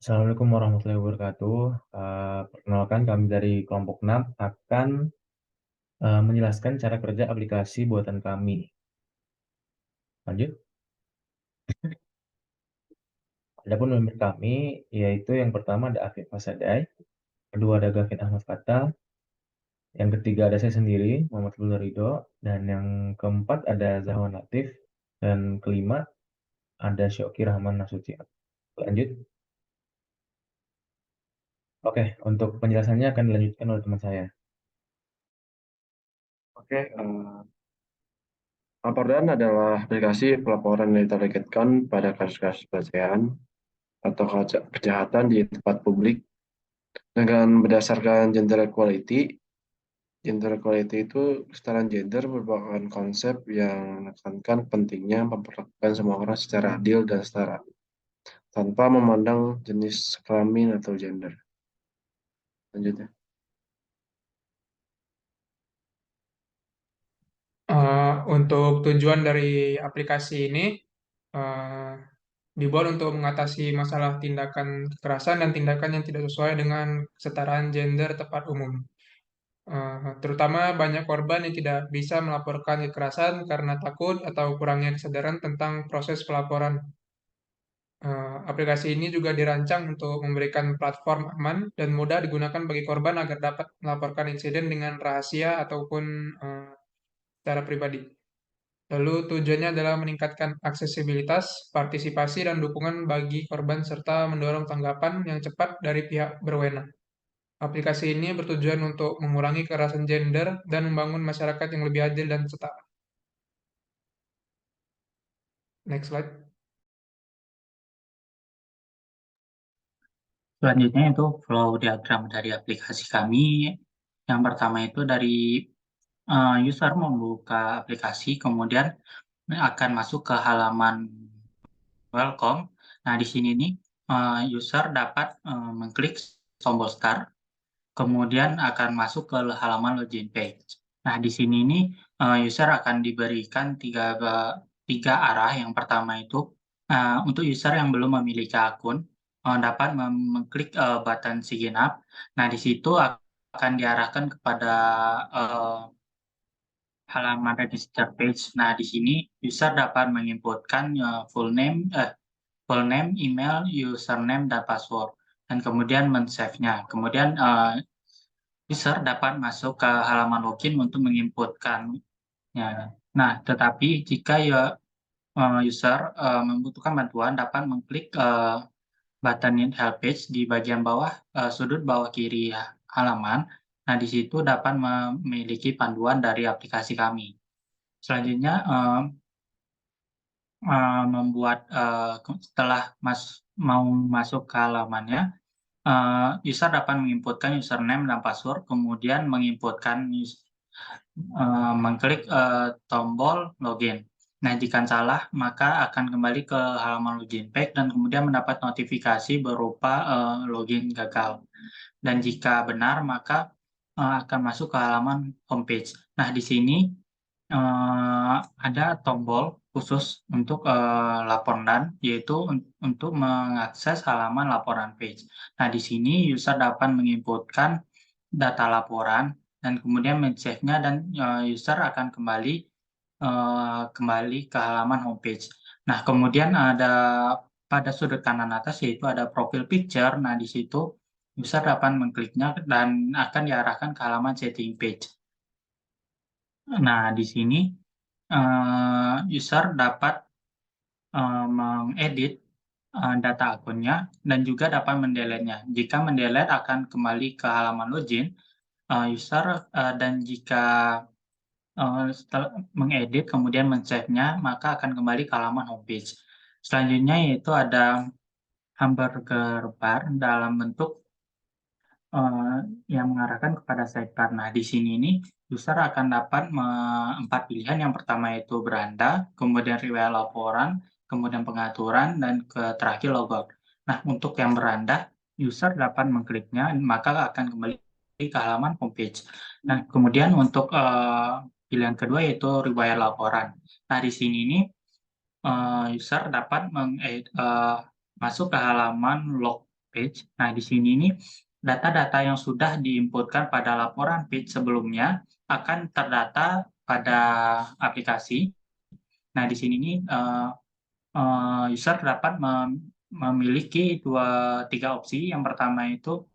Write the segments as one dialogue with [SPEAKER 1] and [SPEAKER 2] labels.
[SPEAKER 1] Assalamualaikum warahmatullahi wabarakatuh. Perkenalkan kami dari kelompok 6 akan menjelaskan cara kerja aplikasi buatan kami. Lanjut. Adapun member kami yaitu yang pertama ada Afif Fasadai, kedua ada Gavin Ahmad Fatal, yang ketiga ada saya sendiri, Muhammad Lula Ridho, dan yang keempat ada Zahwan Latif, dan kelima ada Syoki Rahman Nasution. Lanjut. Oke, untuk penjelasannya akan dilanjutkan oleh teman saya.
[SPEAKER 2] Oke, Laporan adalah aplikasi pelaporan yang ditargetkan pada kasus-kasus pelecehan atau kejahatan di tempat publik dengan berdasarkan gender equality. Gender equality itu kesetaraan gender merupakan konsep yang menekankan pentingnya memperlakukan semua orang secara adil dan setara, tanpa memandang jenis kelamin atau gender. Lanjutnya.
[SPEAKER 3] Untuk tujuan dari aplikasi ini uh, dibuat untuk mengatasi masalah tindakan kekerasan dan tindakan yang tidak sesuai dengan kesetaraan gender tempat umum. Terutama banyak korban yang tidak bisa melaporkan kekerasan karena takut atau kurangnya kesadaran tentang proses pelaporan. Aplikasi ini juga dirancang untuk memberikan platform aman dan mudah digunakan bagi korban agar dapat melaporkan insiden dengan rahasia ataupun secara pribadi. Lalu tujuannya adalah meningkatkan aksesibilitas, partisipasi, dan dukungan bagi korban serta mendorong tanggapan yang cepat dari pihak berwenang. Aplikasi ini bertujuan untuk mengurangi kekerasan gender dan membangun masyarakat yang lebih adil dan setara. Next slide.
[SPEAKER 4] Selanjutnya itu flow diagram dari aplikasi kami. Yang pertama itu dari user membuka aplikasi, kemudian akan masuk ke halaman welcome. Nah, di sini nih user dapat mengklik tombol start, kemudian akan masuk ke halaman login page. Nah, di sini nih user akan diberikan tiga arah. Yang pertama itu untuk user yang belum memiliki akun dapat mengklik button sign up. Nah, di situ akan diarahkan kepada halaman register page. Nah, di sini user dapat menginputkan full name, email, username, dan password, dan kemudian men-save-nya. Kemudian user dapat masuk ke halaman login untuk menginputkannya. Nah, tetapi jika user membutuhkan bantuan, dapat mengklik button Need Help Page di bagian bawah sudut bawah kiri halaman. Nah, di situ dapat memiliki panduan dari aplikasi kami. Selanjutnya, setelah mau masuk ke halamannya, user dapat menginputkan username dan password, kemudian mengklik tombol login. Nah, jika salah, maka akan kembali ke halaman login page dan kemudian mendapat notifikasi berupa login gagal. Dan jika benar, maka akan masuk ke halaman homepage. Nah, di sini ada tombol khusus untuk laporan, yaitu untuk mengakses halaman laporan page. Nah, di sini user dapat menginputkan data laporan dan kemudian men-save-nya, dan user akan kembali ke halaman homepage. Nah, kemudian ada pada sudut kanan atas yaitu ada profile picture. Nah, di situ user dapat mengkliknya dan akan diarahkan ke halaman setting page. Nah, di sini user dapat mengedit data akunnya dan juga dapat mendelete-nya. Jika mendelete akan kembali ke halaman login user, dan jika setelah mengedit kemudian men-save-nya, maka akan kembali ke halaman homepage. Selanjutnya yaitu ada hamburger bar dalam bentuk yang mengarahkan kepada sidebar. Nah, di sini nih user akan dapat 4 pilihan. Yang pertama itu beranda, kemudian riwayat laporan, kemudian pengaturan, dan terakhir logout. Nah, untuk yang beranda, user dapat mengkliknya, maka akan kembali ke halaman homepage. Nah, kemudian untuk pilihan kedua yaitu riwayat laporan. Nah, di sini nih user dapat masuk ke halaman log page. Nah, di sini nih data-data yang sudah diinputkan pada laporan page sebelumnya akan terdata pada aplikasi. Nah, di sini nih user dapat memiliki tiga opsi. Yang pertama itu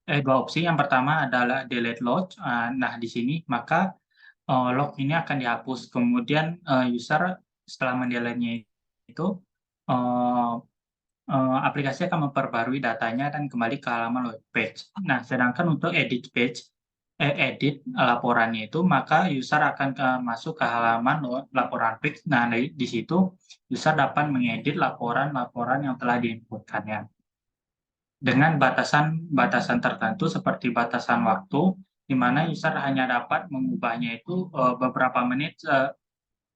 [SPEAKER 4] dua opsi. Yang pertama adalah delete log. Nah, di sini maka log ini akan dihapus. Kemudian user setelah mendelete-nya itu eh, aplikasi akan memperbarui datanya dan kembali ke halaman web page. Nah, sedangkan untuk edit laporannya itu, maka user akan masuk ke halaman laporan page. Nah, di situ user dapat mengedit laporan-laporan yang telah diinputkannya dengan batasan tertentu seperti batasan waktu, di mana user hanya dapat mengubahnya itu beberapa menit,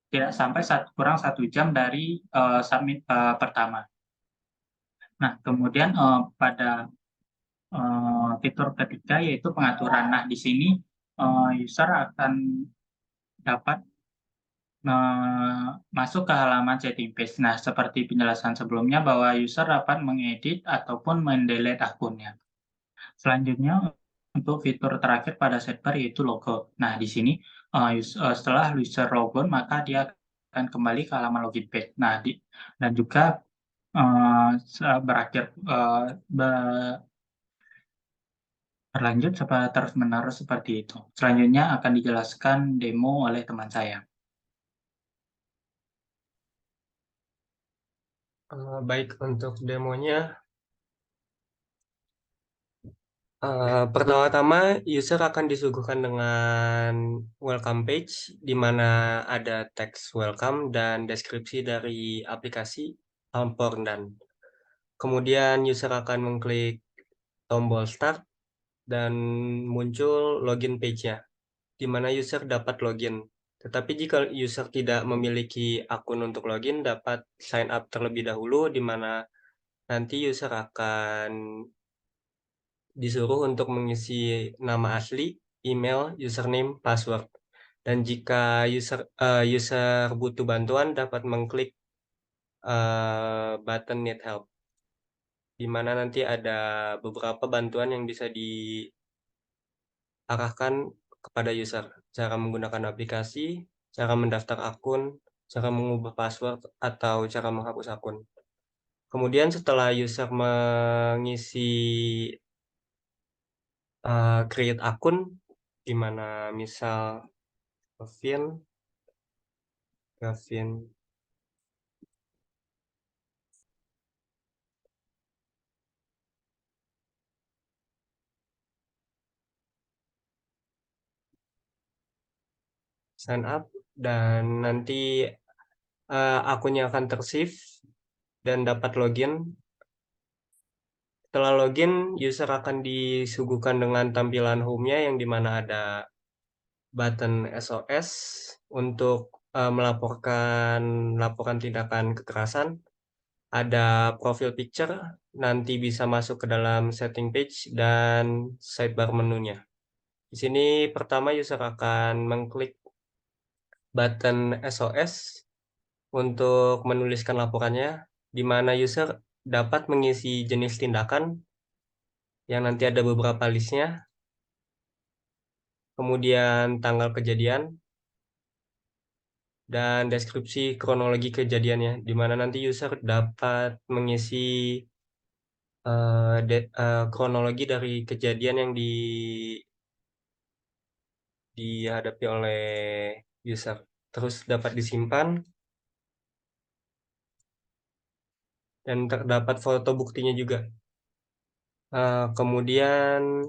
[SPEAKER 4] tidak sampai kurang 1 jam dari submit pertama. Nah, kemudian pada fitur ketiga yaitu pengaturan. Nah, di sini user akan dapat masuk ke halaman setting page. Nah, seperti penjelasan sebelumnya bahwa user dapat mengedit ataupun mendelete akunnya. Selanjutnya, untuk fitur terakhir pada sidebar yaitu logo. Nah, di sini setelah user logon, maka dia akan kembali ke halaman login page. Nah, dan juga berlanjut terus-menerus seperti itu. Selanjutnya akan dijelaskan demo oleh teman saya.
[SPEAKER 5] Baik, untuk demonya, pertama-tama user akan disuguhkan dengan welcome page, di mana ada teks welcome dan deskripsi dari aplikasi dan kemudian user akan mengklik tombol start dan muncul login page-nya, di mana user dapat login. Tetapi jika user tidak memiliki akun untuk login, dapat sign up terlebih dahulu, di mana nanti user akan disuruh untuk mengisi nama asli, email, username, password. Dan jika user butuh bantuan, dapat mengklik button need help, di mana nanti ada beberapa bantuan yang bisa diarahkan kepada user. Cara menggunakan aplikasi, cara mendaftar akun, cara mengubah password, atau cara menghapus akun. Kemudian setelah user mengisi create akun, di mana misal Gavin sign up, dan nanti akunnya akan tersave dan dapat login. Setelah login, user akan disuguhkan dengan tampilan home-nya yang dimana ada button SOS untuk melaporkan laporan tindakan kekerasan. Ada profil picture, nanti bisa masuk ke dalam setting page dan sidebar menunya. Di sini pertama user akan mengklik button SOS untuk menuliskan laporannya, di mana user dapat mengisi jenis tindakan yang nanti ada beberapa listnya, kemudian tanggal kejadian, dan deskripsi kronologi kejadiannya, di mana nanti user dapat mengisi kronologi dari kejadian yang dihadapi oleh user. Terus dapat disimpan, dan terdapat foto buktinya juga. Kemudian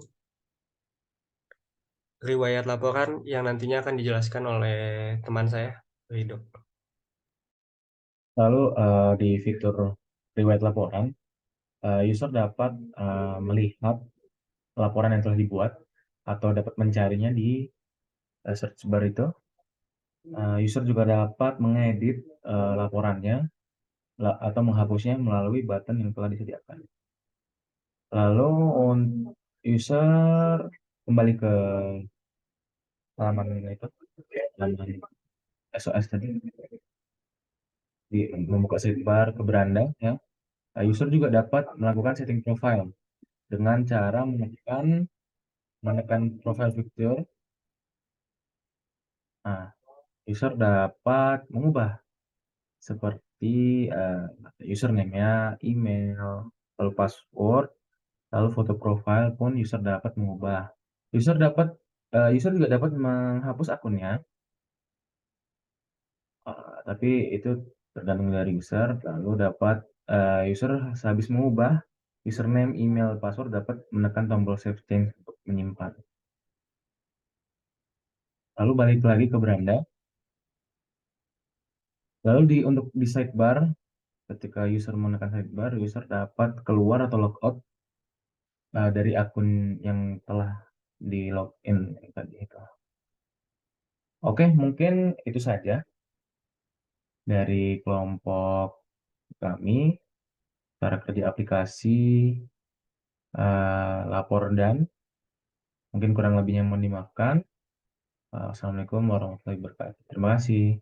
[SPEAKER 5] riwayat laporan yang nantinya akan dijelaskan oleh teman saya, Rido.
[SPEAKER 1] Lalu di fitur riwayat laporan, user dapat melihat laporan yang telah dibuat atau dapat mencarinya di search bar itu. User juga dapat mengedit laporannya atau menghapusnya melalui button yang telah disediakan. Lalu user kembali ke halaman itu, halaman SOS tadi, membuka sidebar ke beranda, ya. User juga dapat melakukan setting profile dengan cara menekan profile picture. Nah, user dapat mengubah seperti username-nya, email, lalu password, lalu foto profile pun user dapat mengubah. User juga dapat menghapus akunnya, tapi itu tergantung dari user. Lalu user sehabis mengubah username, email, password dapat menekan tombol save change untuk menyimpan. Lalu balik lagi ke beranda. Lalu untuk di sidebar, ketika user menekan sidebar, user dapat keluar atau logout dari akun yang telah di login tadi itu. Oke, mungkin itu saja dari kelompok kami, cara kerja aplikasi, lapor dan mungkin kurang lebihnya mohon dimaafkan. Assalamualaikum warahmatullahi wabarakatuh. Terima kasih.